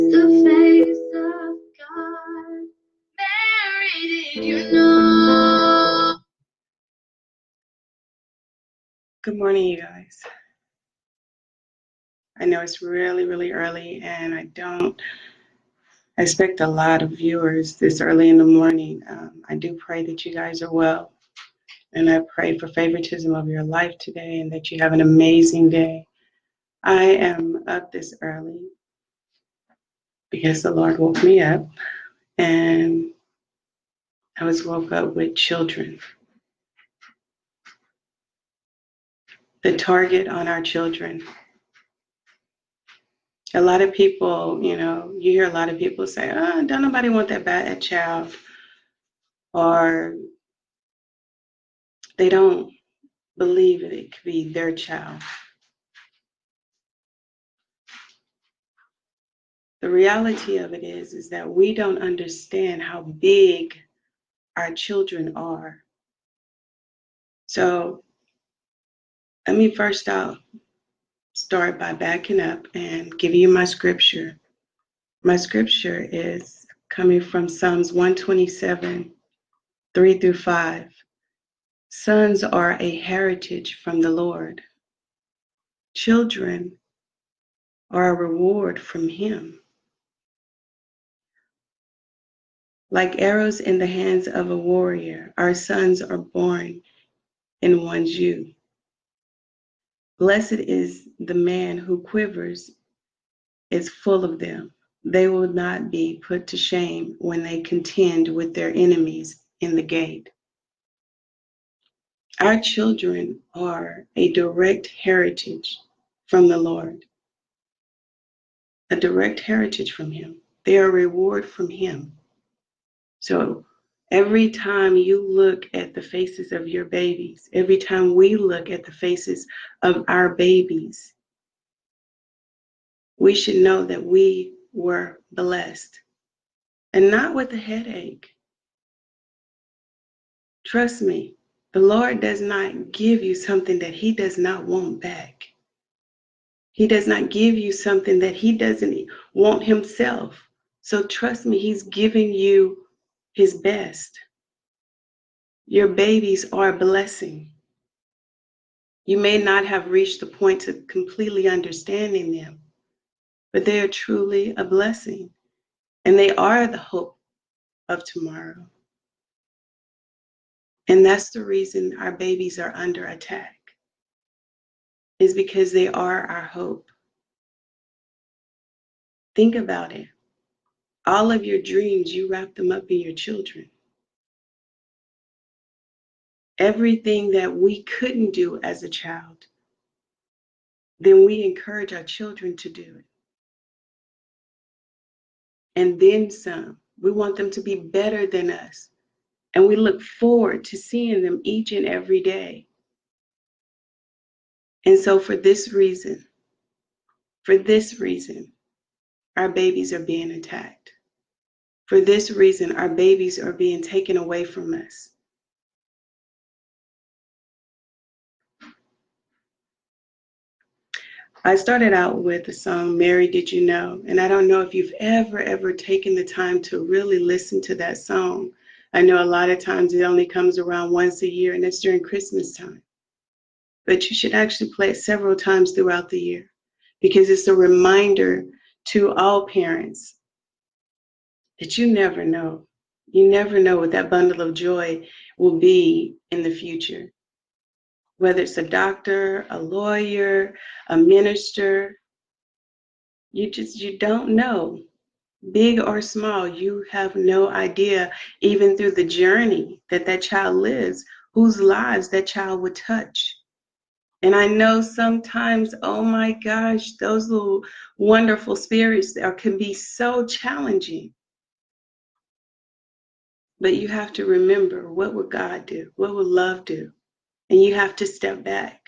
the face of God. Mary, did you know? Good morning, you guys. I know it's really, really early, and I don't expect a lot of viewers this early in the morning. I do pray that you guys are well, and I pray for favoritism of your life today and that you have an amazing day. I am up this early because the Lord woke me up, and I was woke up with children. The target on our children. A lot of people, you hear a lot of people say, oh, don't nobody want that bad child, or they don't believe it could be their child. The reality of it is that we don't understand how big our children are. So let me first start by backing up and giving you my scripture. My scripture is coming from Psalms 127, 3 through 5. Sons are a heritage from the Lord. Children are a reward from Him. Like arrows in the hands of a warrior, our sons are born in one's youth. Blessed is the man who quivers is full of them. They will not be put to shame when they contend with their enemies in the gate. Our children are a direct heritage from the Lord, a direct heritage from Him. They are a reward from Him. So every time you look at the faces of your babies, every time we look at the faces of our babies, we should know that we were blessed and not with a headache. Trust me, the Lord does not give you something that He does not want back. He does not give you something that He doesn't want Himself. So trust me, He's giving you His best. Your babies are a blessing. You may not have reached the point of completely understanding them, but they are truly a blessing, and they are the hope of tomorrow. And that's the reason our babies are under attack, is because they are our hope. Think about it. All of your dreams, you wrap them up in your children. Everything that we couldn't do as a child, then we encourage our children to do it. And then some. We want them to be better than us. And we look forward to seeing them each and every day. And so for this reason, our babies are being attacked. For this reason, our babies are being taken away from us. I started out with the song, Mary, Did You Know? And I don't know if you've ever taken the time to really listen to that song. I know a lot of times it only comes around once a year, and it's during Christmas time. But you should actually play it several times throughout the year, because it's a reminder to all parents that you never know. You never know what that bundle of joy will be in the future. Whether it's a doctor, a lawyer, a minister, you don't know. Big or small, you have no idea, even through the journey that child lives, whose lives that child would touch. And I know sometimes, oh my gosh, those little wonderful spirits can be so challenging. But you have to remember, what would God do? What would love do? And you have to step back.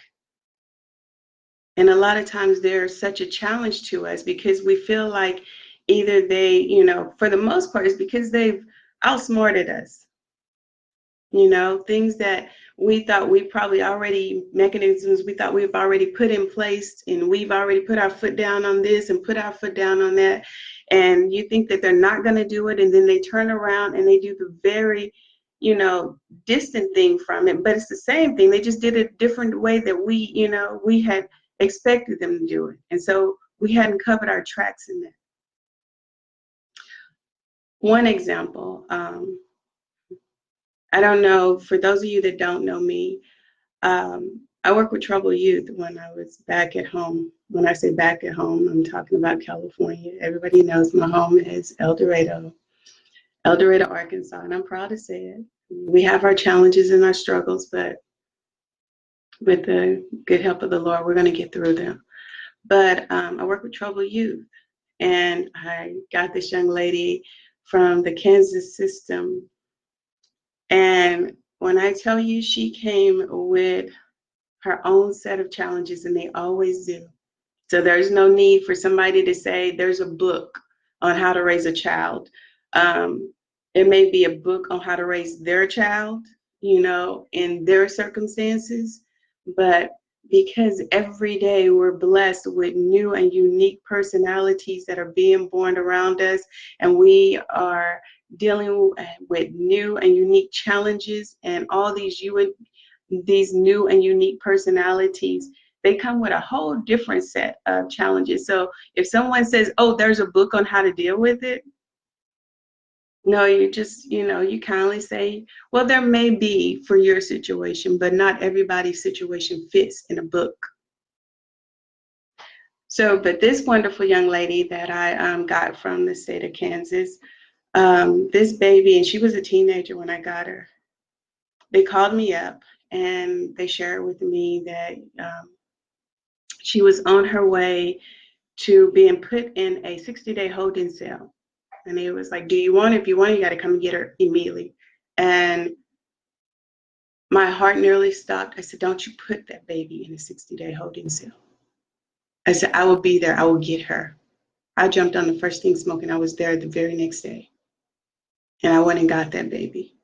And a lot of times they're such a challenge to us because we feel like either they, for the most part, it's because they've outsmarted us. Things that we thought we probably already mechanisms we thought we've already put in place, and we've already put our foot down on this and put our foot down on that, and you think that they're not going to do it, and then they turn around and they do the very, distant thing from it, but it's the same thing. They just did it a different way that we had expected them to do it, and so we hadn't covered our tracks in that. One example, I don't know, for those of you that don't know me, I worked with troubled youth when I was back at home. When I say back at home, I'm talking about California. Everybody knows my home is El Dorado, Arkansas, and I'm proud to say it. We have our challenges and our struggles, but with the good help of the Lord, we're going to get through them. But I work with troubled youth, and I got this young lady from the Kansas system. And when I tell you, she came with her own set of challenges, and they always do. So there's no need for somebody to say there's a book on how to raise a child. Um, it may be a book on how to raise their child, in their circumstances, but because every day we're blessed with new and unique personalities that are being born around us, and we are dealing with new and unique challenges, and all these new and unique personalities, they come with a whole different set of challenges. So if someone says, oh, there's a book on how to deal with it, no, you just, you kindly say, well, there may be for your situation, but not everybody's situation fits in a book. So, but this wonderful young lady that I got from the state of Kansas, this baby, and she was a teenager when I got her, they called me up and they shared with me that she was on her way to being put in a 60-day holding cell. And it was like, do you want it? If you want it, you got to come and get her immediately. And my heart nearly stopped. I said, don't you put that baby in a 60-day holding cell. I said, I will be there. I will get her. I jumped on the first thing smoking. I was there the very next day. And I went and got that baby.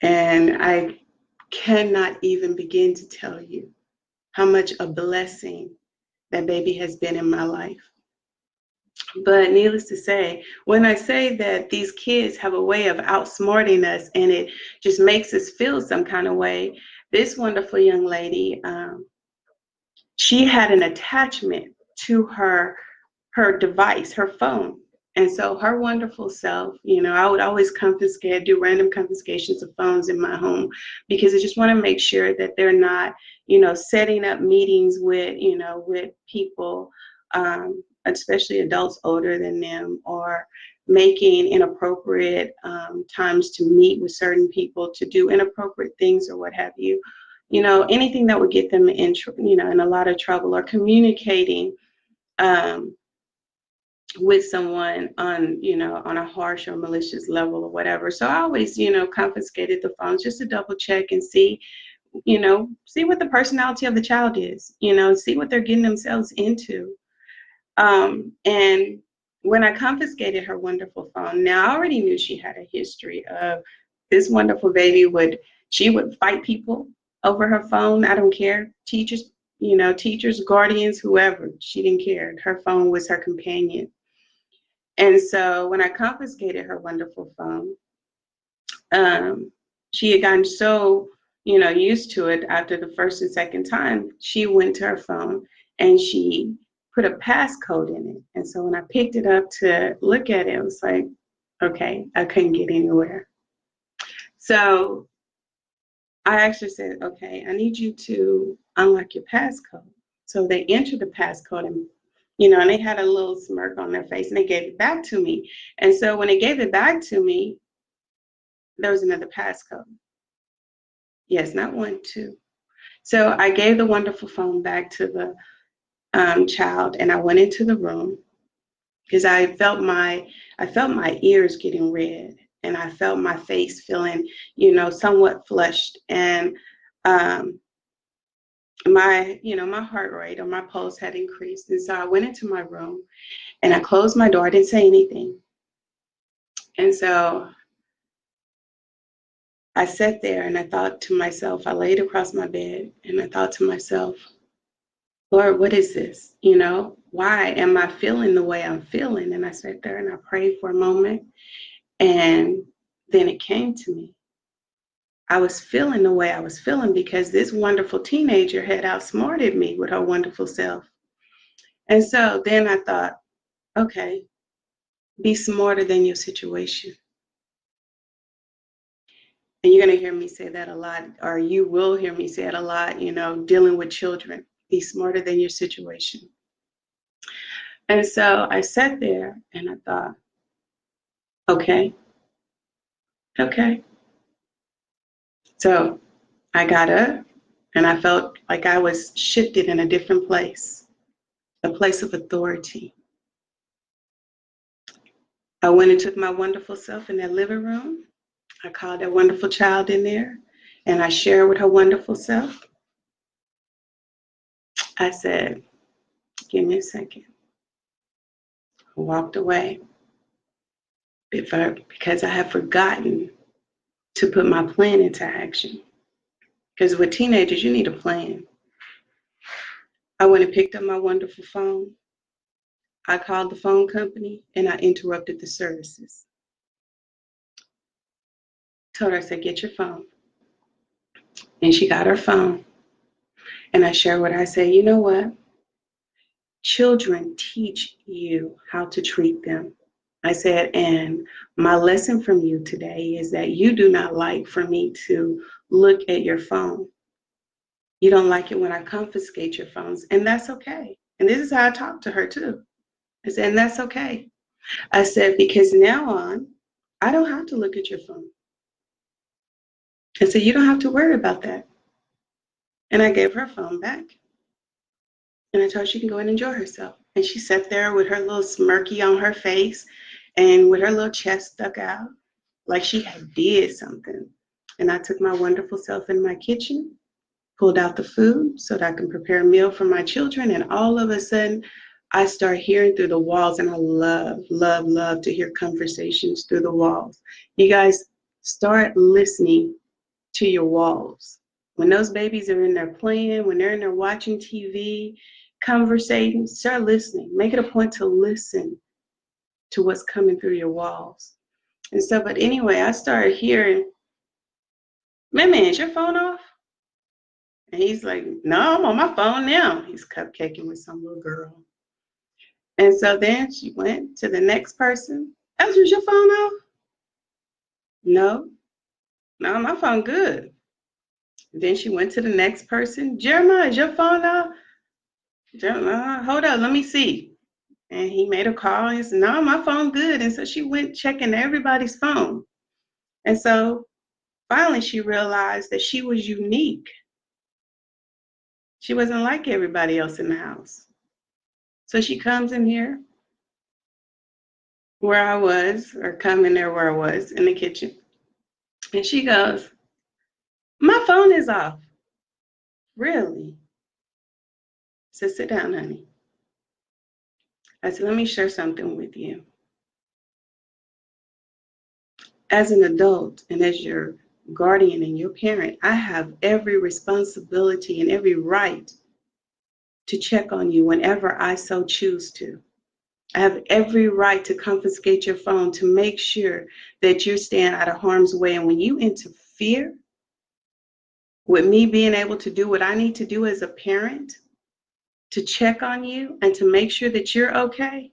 And I cannot even begin to tell you how much a blessing that baby has been in my life. But needless to say, when I say that these kids have a way of outsmarting us and it just makes us feel some kind of way, this wonderful young lady, she had an attachment to her device, her phone. And so her wonderful self, I would always do random confiscations of phones in my home, because I just want to make sure that they're not, setting up meetings with people, especially adults older than them, or making inappropriate times to meet with certain people to do inappropriate things or what have you. Anything that would get them in a lot of trouble, or communicating with someone on a harsh or malicious level or whatever. So I always, confiscated the phones just to double check and see what the personality of the child is, see what they're getting themselves into. And when I confiscated her wonderful phone, now I already knew she had a history of this wonderful baby she would fight people over her phone. I don't care. Teachers, guardians, whoever, she didn't care. Her phone was her companion. And so when I confiscated her wonderful phone, she had gotten so, used to it after the first and second time, she went to her phone and she put a passcode in it. And so when I picked it up to look at it, it was like, okay, I couldn't get anywhere. So I actually said, okay, I need you to unlock your passcode. So they entered the passcode, and they had a little smirk on their face, and they gave it back to me. And so when they gave it back to me, there was another passcode. Yes, not one, two. So I gave the wonderful phone back to the child, and I went into the room because I felt my ears getting red, and I felt my face feeling, somewhat flushed, and my heart rate or my pulse had increased. And so I went into my room and I closed my door. I didn't say anything. And so I sat there and I thought to myself, I laid across my bed and I thought to myself, Lord, what is this? Why am I feeling the way I'm feeling? And I sat there and I prayed for a moment. And then it came to me. I was feeling the way I was feeling because this wonderful teenager had outsmarted me with her wonderful self. And so then I thought, okay, be smarter than your situation. And you're going to hear me say that a lot, or you will hear me say it a lot, dealing with children. Be smarter than your situation. And so I sat there and I thought, okay, okay. So I got up and I felt like I was shifted in a different place, a place of authority. I went and took my wonderful self in that living room. I called that wonderful child in there and I shared with her wonderful self. I said, give me a second. I walked away because I had forgotten to put my plan into action. Because with teenagers, you need a plan. I went and picked up my wonderful phone. I called the phone company and I interrupted the services. Told her, I said, get your phone. And she got her phone. And I shared what I said, you know what? Children teach you how to treat them. I said, and my lesson from you today is that you do not like for me to look at your phone. You don't like it when I confiscate your phones, and that's okay. And this is how I talk to her too. I said, and that's okay. I said, because now on, I don't have to look at your phone. I said, you don't have to worry about that. And I gave her phone back. And I told her she can go and enjoy herself. And she sat there with her little smirky on her face and with her little chest stuck out like she had did something. And I took my wonderful self in my kitchen, pulled out the food so that I can prepare a meal for my children. And all of a sudden, I start hearing through the walls. And I love, love, love to hear conversations through the walls. You guys start listening to your walls. When those babies are in there playing, when they're in there watching TV, conversating, start listening. Make it a point to listen to what's coming through your walls. And so, but anyway, I started hearing, man, is your phone off? And he's like, no, I'm on my phone now. He's cupcaking with some little girl. And so then she went to the next person. Ezra, is your phone off? No, no, my phone good. Then she went to the next person. Jeremiah, is your phone off? Hold up, let me see. And he made a call and he said, no, my phone good. And so she went checking everybody's phone. And so finally she realized that she was unique. She wasn't like everybody else in the house. So she comes in here where I was, or come in there where I was in the kitchen. And she goes, my phone is off. Really? I said, sit down, honey. I said, let me share something with you. As an adult and as your guardian and your parent, I have every responsibility and every right to check on you whenever I so choose to. I have every right to confiscate your phone to make sure that you're staying out of harm's way. And when you interfere with me being able to do what I need to do as a parent, to check on you and to make sure that you're okay,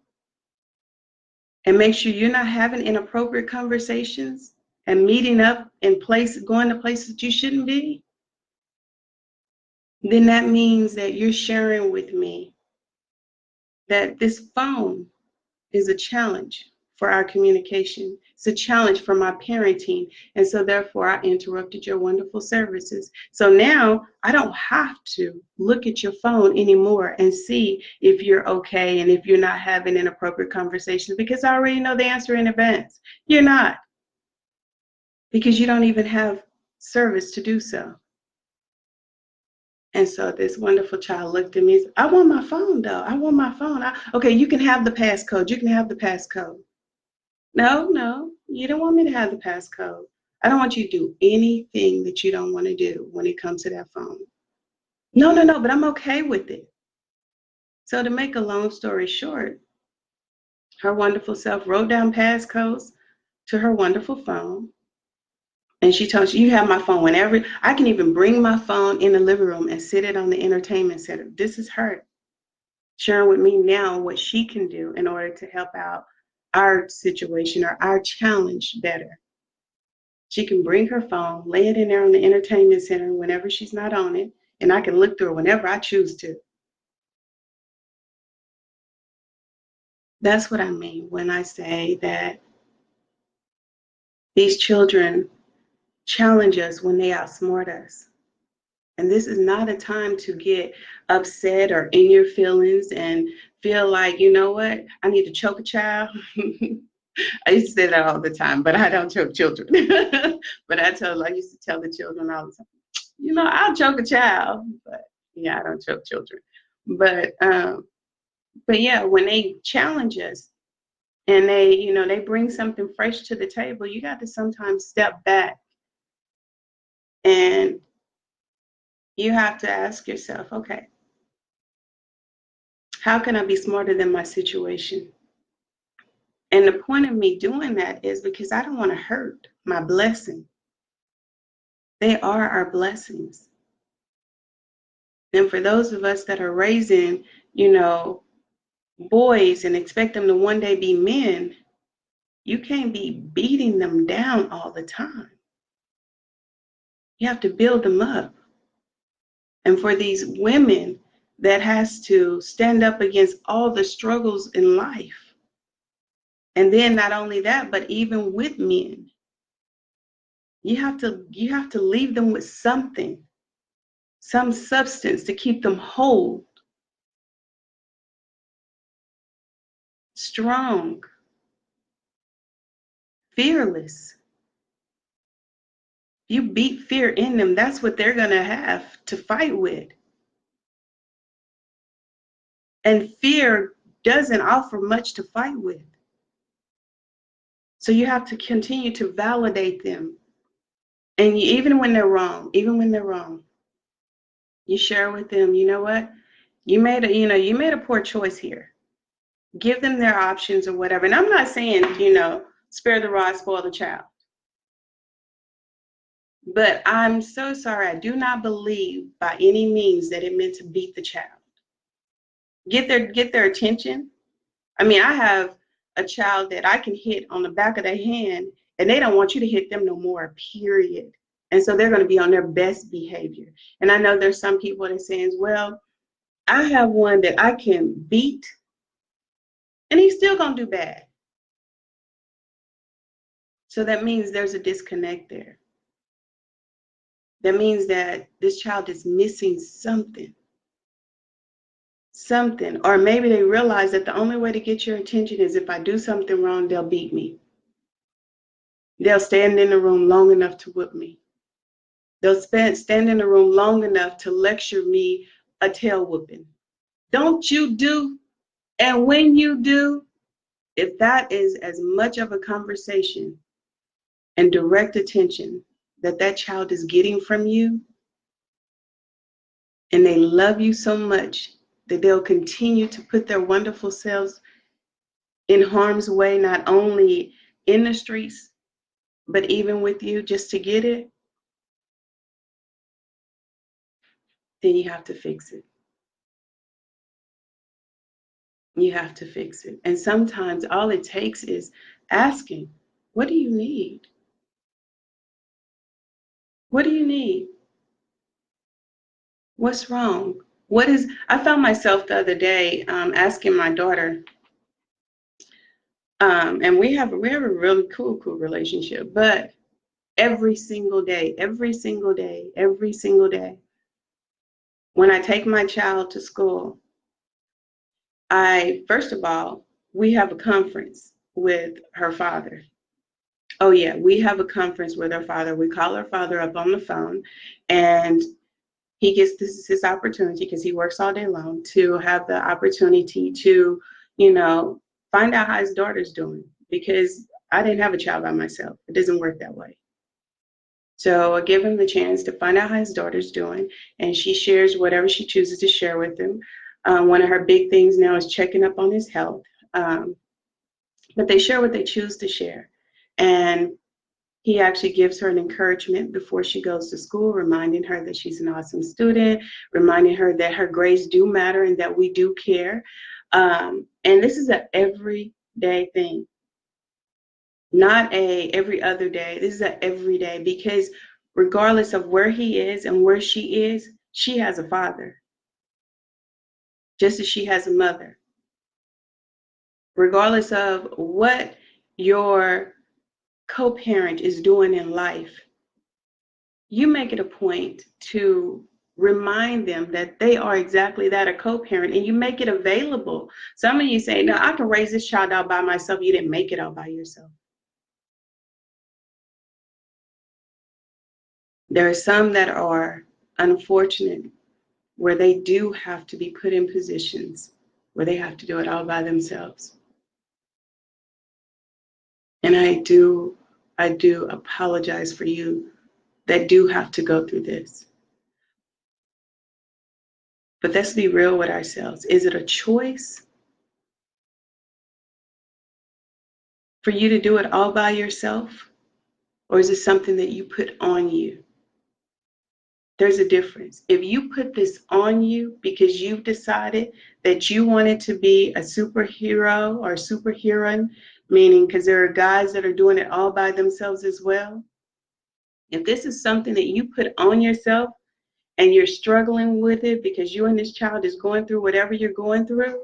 and make sure you're not having inappropriate conversations and meeting up in places, going to places that you shouldn't be, then that means that you're sharing with me that this phone is a challenge for our communication. It's a challenge for my parenting. And so therefore I interrupted your wonderful services. So now I don't have to look at your phone anymore and see if you're okay and if you're not having inappropriate conversations, because I already know the answer in advance. You're not, because you don't even have service to do so. And so this wonderful child looked at me and said, I want my phone though. I want my phone. Okay, you can have the passcode. You can have the passcode. No, you don't want me to have the passcode. I don't want you to do anything that you don't want to do when it comes to that phone. No, no, no, but I'm okay with it. So to make a long story short, her wonderful self wrote down passcodes to her wonderful phone. And she told you have my phone whenever. I can even bring my phone in the living room and sit it on the entertainment center. This is her sharing with me now what she can do in order to help out our situation or our challenge better. She can bring her phone, lay it in there on the entertainment center whenever she's not on it, and I can look through it whenever I choose to. That's what I mean when I say that these children challenge us when they outsmart us. And this is not a time to get upset or in your feelings and feel like, you know what, I need to choke a child. I used to say that all the time, but I don't choke children. But I used to tell the children all the time, you know, I'll choke a child, but yeah, I don't choke children. But yeah, when they challenge us and they bring something fresh to the table, you got to sometimes step back and you have to ask yourself, okay, how can I be smarter than my situation? And the point of me doing that is because I don't want to hurt my blessing. They are our blessings. And for those of us that are raising, boys and expect them to one day be men, you can't be beating them down all the time. You have to build them up. And for these women that has to stand up against all the struggles in life. And then not only that, but even with men, you have to leave them with something, some substance to keep them whole, strong, fearless. You beat fear in them, that's what they're going to have to fight with. And fear doesn't offer much to fight with. So you have to continue to validate them. And even when they're wrong, you share with them, you know what? You made a poor choice here. Give them their options or whatever. And I'm not saying, spare the rod, spoil the child. But I'm so sorry. I do not believe by any means that it meant to beat the child. Get their attention. I mean, I have a child that I can hit on the back of their hand and they don't want you to hit them no more, period. And so they're going to be on their best behavior. And I know there's some people that saying, well, I have one that I can beat and he's still going to do bad. So that means there's a disconnect there. That means that this child is missing something. Or maybe they realize that the only way to get your attention is if I do something wrong, they'll beat me. They'll stand in the room long enough to whip me. They'll stand in the room long enough to lecture me a tail whooping. Don't you do, and when you do, if that is as much of a conversation and direct attention that child is getting from you, and they love you so much that they'll continue to put their wonderful selves in harm's way, not only in the streets, but even with you just to get it, then you have to fix it. You have to fix it. And sometimes all it takes is asking, what do you need? What do you need? What's wrong? I found myself the other day asking my daughter, and we have a really cool relationship, but every single day, when I take my child to school, first of all, we have a conference with her father. Oh yeah, we have a conference with her father. We call her father up on the phone, and this is his opportunity because he works all day long to have the opportunity to, find out how his daughter's doing, because I didn't have a child by myself. It doesn't work that way. So I give him the chance to find out how his daughter's doing, and she shares whatever she chooses to share with him. One of her big things now is checking up on his health, um, but they share what they choose to share. And he actually gives her an encouragement before she goes to school, reminding her that she's an awesome student, reminding her that her grades do matter and that we do care. And this is an everyday thing, not a every other day. This is an everyday, because regardless of where he is and where she is, she has a father, just as she has a mother. Regardless of what your co-parent is doing in life, you make it a point to remind them that they are exactly that, a co-parent, and you make it available. Some of you say, no, I can raise this child out by myself. You didn't make it out by yourself. There are some that are unfortunate where they do have to be put in positions where they have to do it all by themselves. And I do apologize for you that do have to go through this. But let's be real with ourselves. Is it a choice for you to do it all by yourself? Or is it something that you put on you? There's a difference. If you put this on you because you've decided that you wanted to be a superhero or superheroine, meaning because there are guys that are doing it all by themselves as well. If this is something that you put on yourself and you're struggling with it because you and this child is going through whatever you're going through,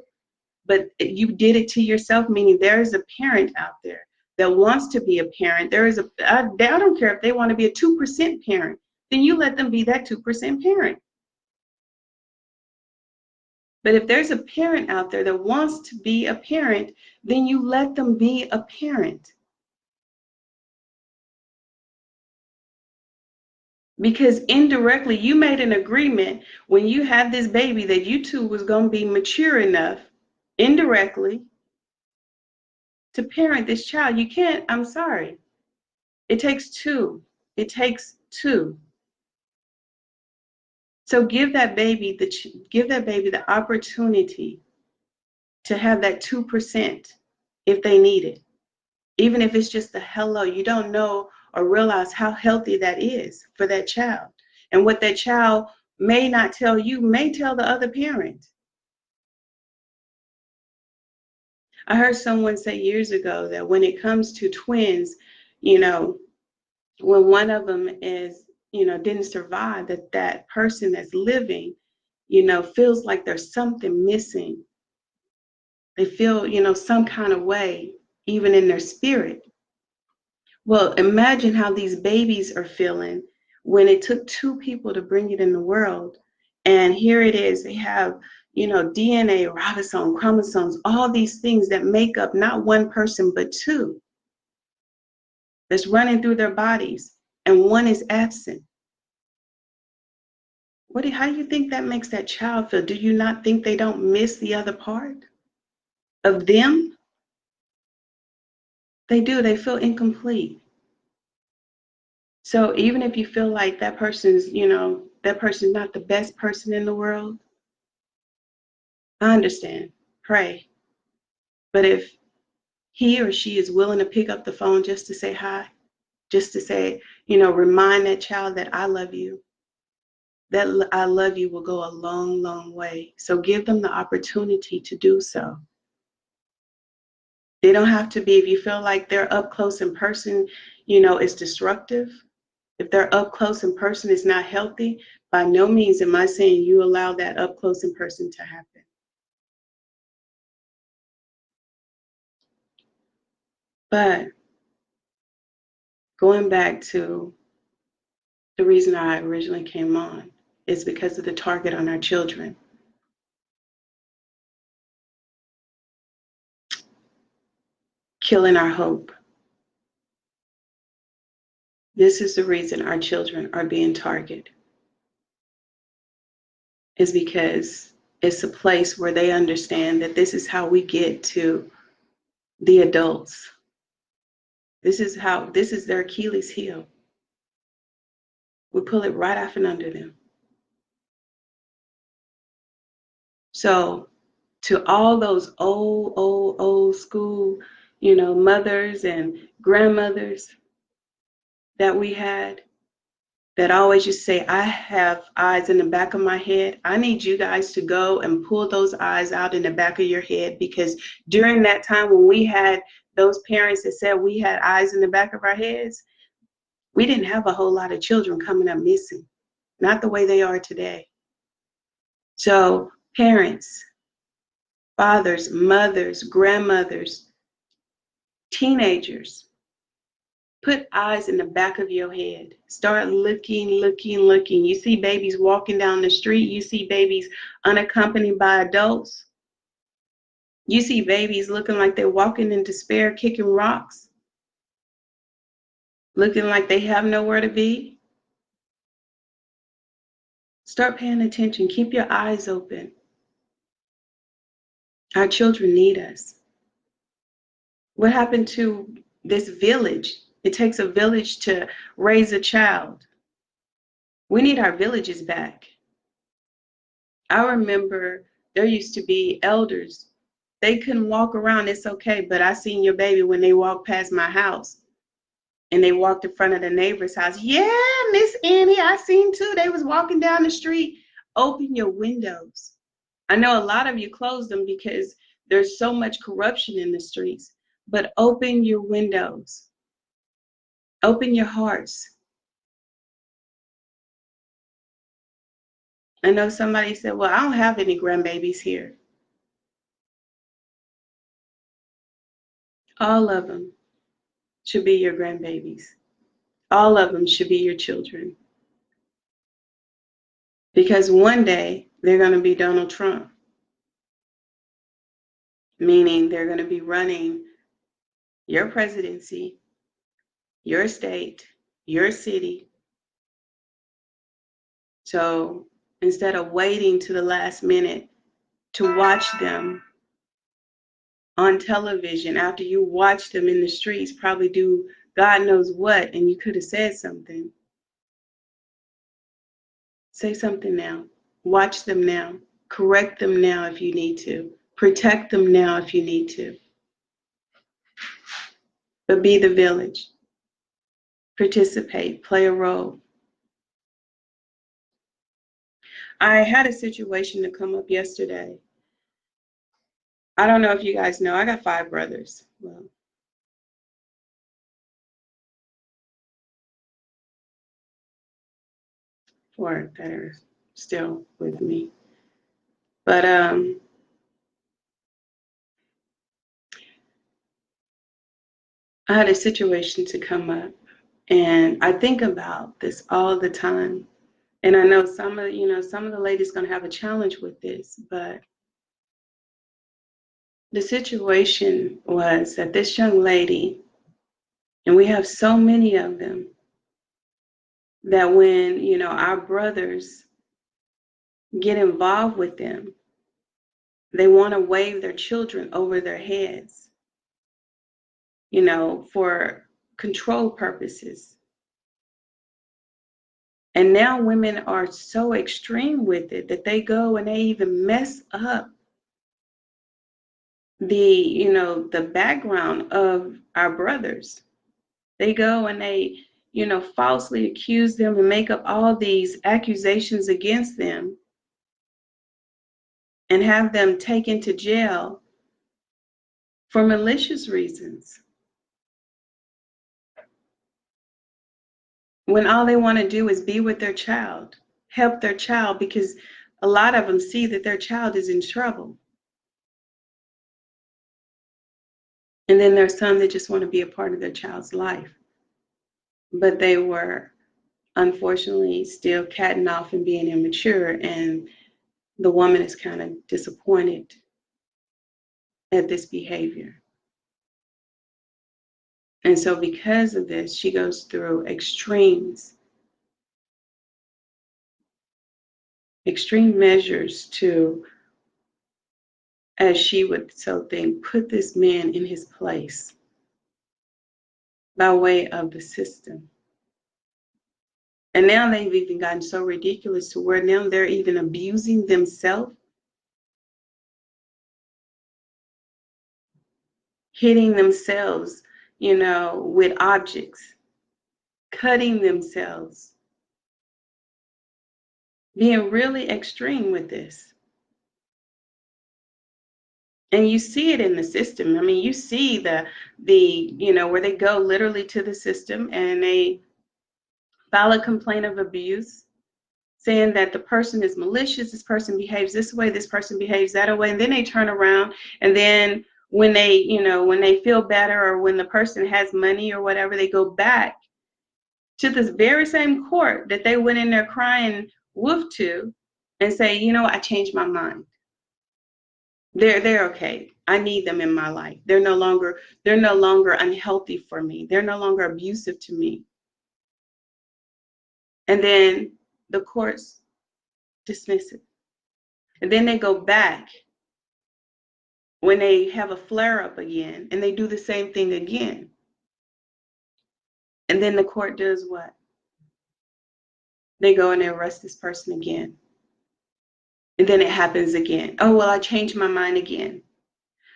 but you did it to yourself, meaning there is a parent out there that wants to be a parent. I don't care if they want to be a 2% parent, then you let them be that 2% parent. But if there's a parent out there that wants to be a parent, then you let them be a parent. Because indirectly, you made an agreement when you had this baby that you two was going to be mature enough, indirectly, to parent this child. You can't, I'm sorry. It takes two. It takes two. So give that baby the opportunity to have that 2% if they need it. Even if it's just a hello, you don't know or realize how healthy that is for that child. And what that child may not tell you, may tell the other parent. I heard someone say years ago that when it comes to twins, you know, when one of them is, didn't survive, that person that's living, feels like there's something missing. They feel, some kind of way, even in their spirit. Well, imagine how these babies are feeling when it took two people to bring it in the world. And here it is. They have, DNA, ribosome, chromosomes, all these things that make up not one person, but two that's running through their bodies. And one is absent. How do you think that makes that child feel? Do you not think they don't miss the other part of them? They do. They feel incomplete. So even if you feel like that person's not the best person in the world, I understand. Pray. But if he or she is willing to pick up the phone just to say hi, just to say, remind that child that I love you, that I love you will go a long, long way. So give them the opportunity to do so. They don't have to be, if you feel like they're up close in person, it's destructive. If they're up close in person is not healthy, by no means am I saying you allow that up close in person to happen. But going back to the reason I originally came on is because of the target on our children. Killing our hope. This is the reason our children are being targeted. Is because it's a place where they understand that this is how we get to the adults. This is their Achilles heel. We pull it right off and under them. So to all those old school, mothers and grandmothers that we had that always just say, I have eyes in the back of my head. I need you guys to go and pull those eyes out in the back of your head, because during that time when we had those parents that said we had eyes in the back of our heads, we didn't have a whole lot of children coming up missing, not the way they are today. So parents, fathers, mothers, grandmothers, teenagers, put eyes in the back of your head. Start looking. You see babies walking down the street. You see babies unaccompanied by adults. You see babies looking like they're walking in despair, kicking rocks, looking like they have nowhere to be. Start paying attention. Keep your eyes open. Our children need us. What happened to this village? It takes a village to raise a child. We need our villages back. I remember there used to be elders. They couldn't walk around, it's okay, but I seen your baby when they walked past my house and they walked in front of the neighbor's house. Yeah, Miss Annie, I seen too. They was walking down the street. Open your windows. I know a lot of you close them because there's so much corruption in the streets, but open your windows. Open your hearts. I know somebody said, well, I don't have any grandbabies here. All of them should be your grandbabies. All of them should be your children. Because one day they're going to be Donald Trump, meaning they're going to be running your presidency, your state, your city. So instead of waiting to the last minute to watch them on television, after you watch them in the streets probably do God knows what, and you could have said something, say something now. Watch them now. Correct them now if you need to. Protect them now if you need to. But be the village. Participate. Play a role. I had a situation to come up yesterday. I don't know if you guys know, I got 5 brothers. Well, 4 that are still with me. But I had a situation to come up, and I think about this all the time. And I know some of the ladies gonna have a challenge with this, but the situation was that this young lady, and we have so many of them, that when our brothers get involved with them, they want to wave their children over their heads, for control purposes. And now women are so extreme with it that they go and they even mess up the background of our brothers. They go and they, falsely accuse them and make up all these accusations against them and have them taken to jail for malicious reasons, when all they want to do is be with their child, help their child, because a lot of them see that their child is in trouble. And then there's some that just want to be a part of their child's life. But they were unfortunately still catting off and being immature, and the woman is kind of disappointed at this behavior. And so because of this, she goes through extreme measures to, as she would so think, put this man in his place by way of the system. And now they've even gotten so ridiculous to where now they're even abusing themselves, hitting themselves, with objects, cutting themselves, being really extreme with this. And you see it in the system. I mean, you see where they go literally to the system and they file a complaint of abuse, saying that the person is malicious, this person behaves this way, this person behaves that way, and then they turn around and then when they feel better or when the person has money or whatever, they go back to this very same court that they went in there crying wolf to and say, I changed my mind. They're okay. I need them in my life. They're no longer unhealthy for me. They're no longer abusive to me. And then the courts dismiss it. And then they go back when they have a flare up again and they do the same thing again. And then the court does what? They go and they arrest this person again. And then it happens again. Oh, well, I changed my mind again.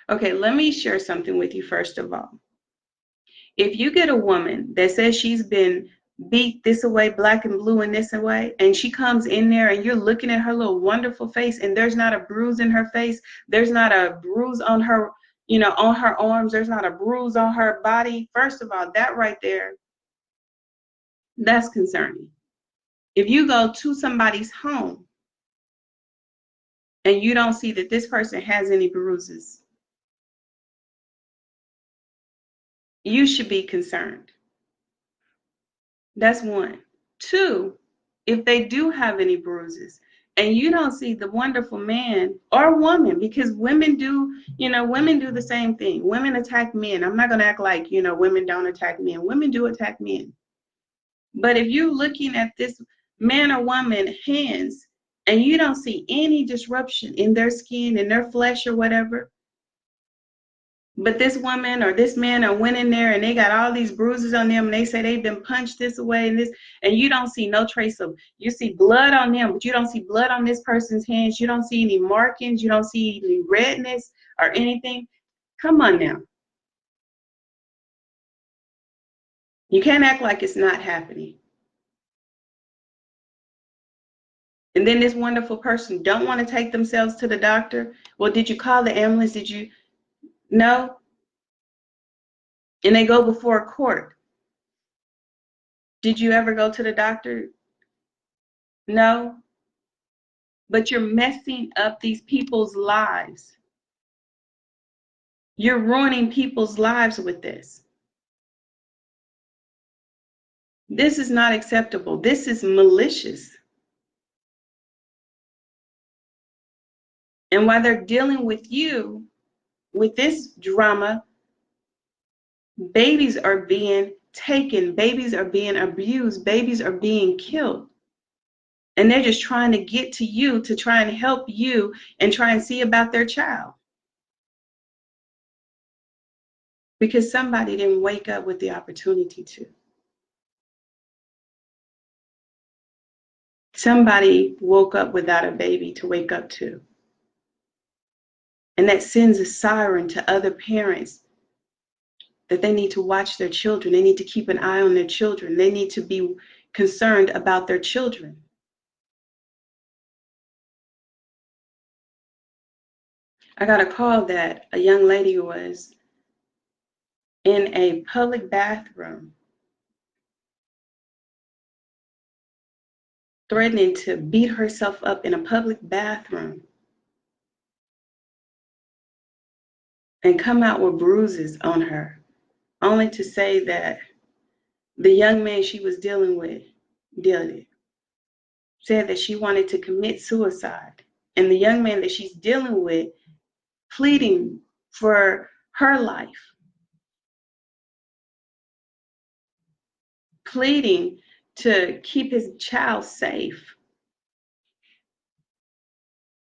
Okay, let me share something with you first of all. If you get a woman that says she's been beat this away, black and blue and this away, and she comes in there and you're looking at her little wonderful face and there's not a bruise in her face, there's not a bruise on her, on her arms, there's not a bruise on her body. First of all, that right there, that's concerning. If you go to somebody's home and you don't see that this person has any bruises, you should be concerned. That's one. Two, if they do have any bruises and you don't see the wonderful man or woman, because women do the same thing. Women attack men. I'm not going to act like, women don't attack men. Women do attack men. But if you're looking at this man or woman hands and you don't see any disruption in their skin, in their flesh or whatever, but this woman or this man went in there and they got all these bruises on them and they say they've been punched this way and this, and you don't see no trace of, you see blood on them, but you don't see blood on this person's hands. You don't see any markings. You don't see any redness or anything. Come on now. You can't act like it's not happening. And then this wonderful person don't want to take themselves to the doctor. Well, did you call the ambulance? Did you? No. And they go before a court. Did you ever go to the doctor? No. But you're messing up these people's lives. You're ruining people's lives with this. This is not acceptable. This is malicious. And while they're dealing with you, with this drama, babies are being taken, babies are being abused, babies are being killed. And they're just trying to get to you to try and help you and try and see about their child. Because somebody didn't wake up with the opportunity to. Somebody woke up without a baby to wake up to. And that sends a siren to other parents that they need to watch their children. They need to keep an eye on their children. They need to be concerned about their children. I got a call that a young lady was in a public bathroom threatening to beat herself up in a public bathroom and come out with bruises on her, only to say that the young man she was dealing with said that she wanted to commit suicide. And the young man that she's dealing with pleading for her life, pleading to keep his child safe.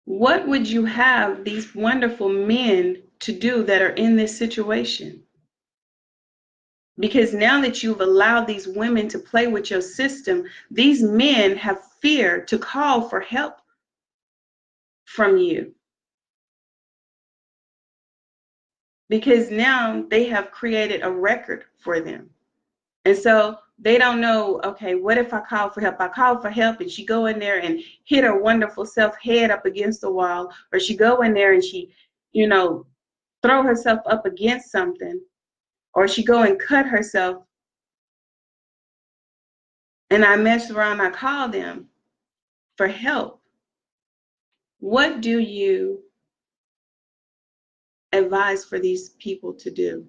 What would you have these wonderful men to do that are in this situation? Because now that you've allowed these women to play with your system, these men have fear to call for help from you. Because now they have created a record for them. And so they don't know, okay, what if I call for help? I call for help and she go in there and hit her wonderful self head up against the wall, or she go in there and she, throw herself up against something, or she go and cut herself. And I mess around, I call them for help. What do you advise for these people to do?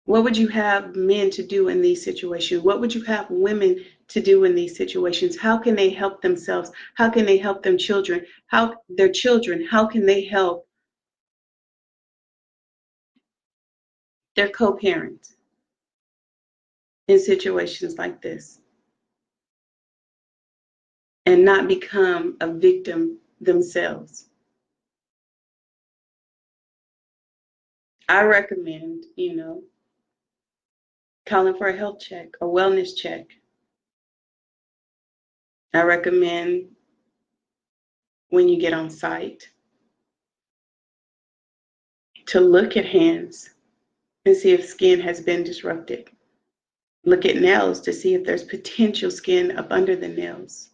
What would you have men to do in these situations? What would you have women to do in these situations? How can they help themselves? How can they help their children? How can they help their co-parents in situations like this and not become a victim themselves? I recommend, calling for a health check, a wellness check. I recommend when you get on site to look at hands and see if skin has been disrupted. Look at nails to see if there's potential skin up under the nails.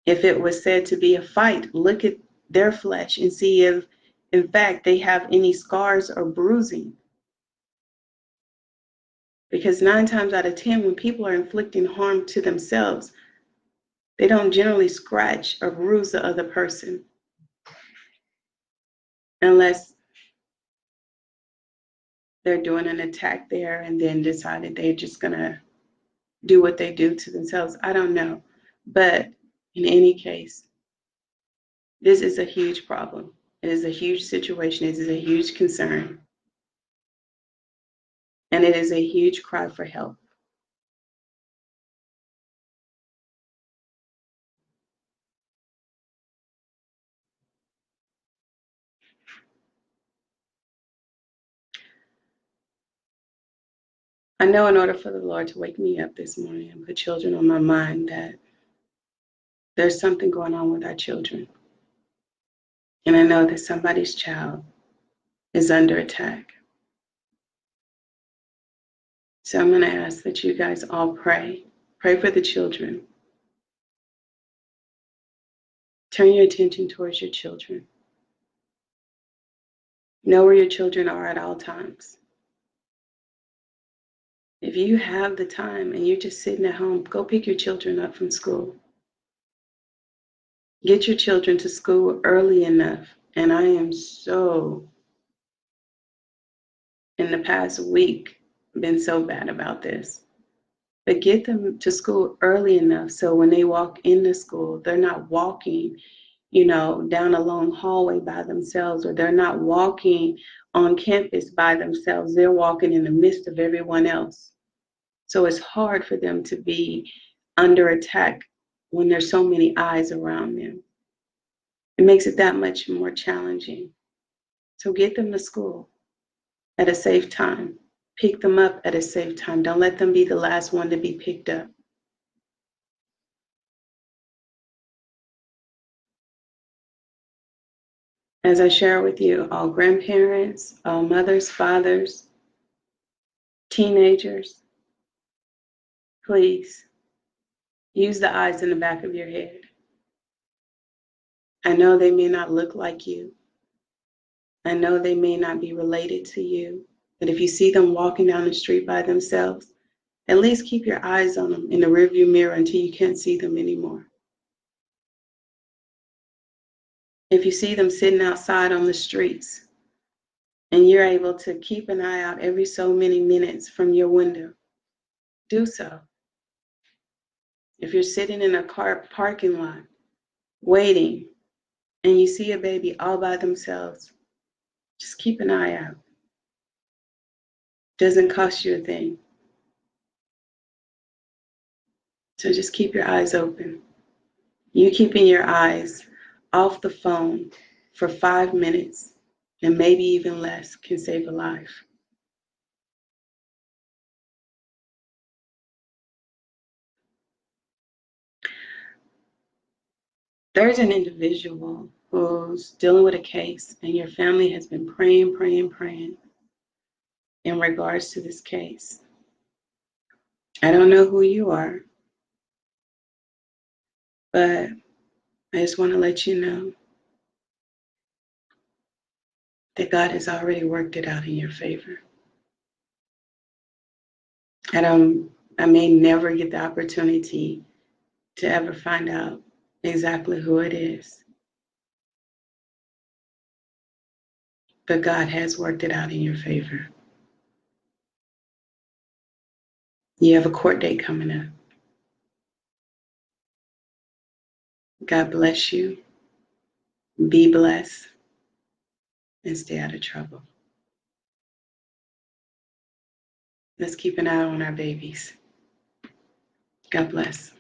If it was said to be a fight, look at their flesh and see if, in fact, they have any scars or bruising. Because 9 times out of 10, when people are inflicting harm to themselves, they don't generally scratch or bruise the other person unless they're doing an attack there and then decided they're just going to do what they do to themselves. I don't know. But in any case, this is a huge problem. It is a huge situation. It is a huge concern. And it is a huge cry for help. I know in order for the Lord to wake me up this morning and put children on my mind, that there's something going on with our children. And I know that somebody's child is under attack. So I'm going to ask that you guys all pray. Pray for the children. Turn your attention towards your children. Know where your children are at all times. If you have the time and you're just sitting at home, go pick your children up from school. Get your children to school early enough. And I am so, in the past week, been so bad about this. But get them to school early enough so when they walk into school, they're not walking, down a long hallway by themselves, or they're not walking on campus by themselves. They're walking in the midst of everyone else. So it's hard for them to be under attack when there's so many eyes around them. It makes it that much more challenging. So get them to school at a safe time. Pick them up at a safe time. Don't let them be the last one to be picked up. As I share with you, all grandparents, all mothers, fathers, teenagers, please use the eyes in the back of your head. I know they may not look like you. I know they may not be related to you. But if you see them walking down the street by themselves, at least keep your eyes on them in the rearview mirror until you can't see them anymore. If you see them sitting outside on the streets and you're able to keep an eye out every so many minutes from your window, do so. If you're sitting in a car parking lot waiting and you see a baby all by themselves, just keep an eye out. Doesn't cost you a thing. So just keep your eyes open. You keeping your eyes off the phone for 5 minutes and maybe even less can save a life. There's an individual who's dealing with a case, and your family has been praying, praying, praying in regards to this case. I don't know who you are, but I just want to let you know that God has already worked it out in your favor. I may never get the opportunity to ever find out exactly who it is, but God has worked it out in your favor. You have a court date coming up. God bless you. Be blessed and stay out of trouble. Let's keep an eye on our babies. God bless.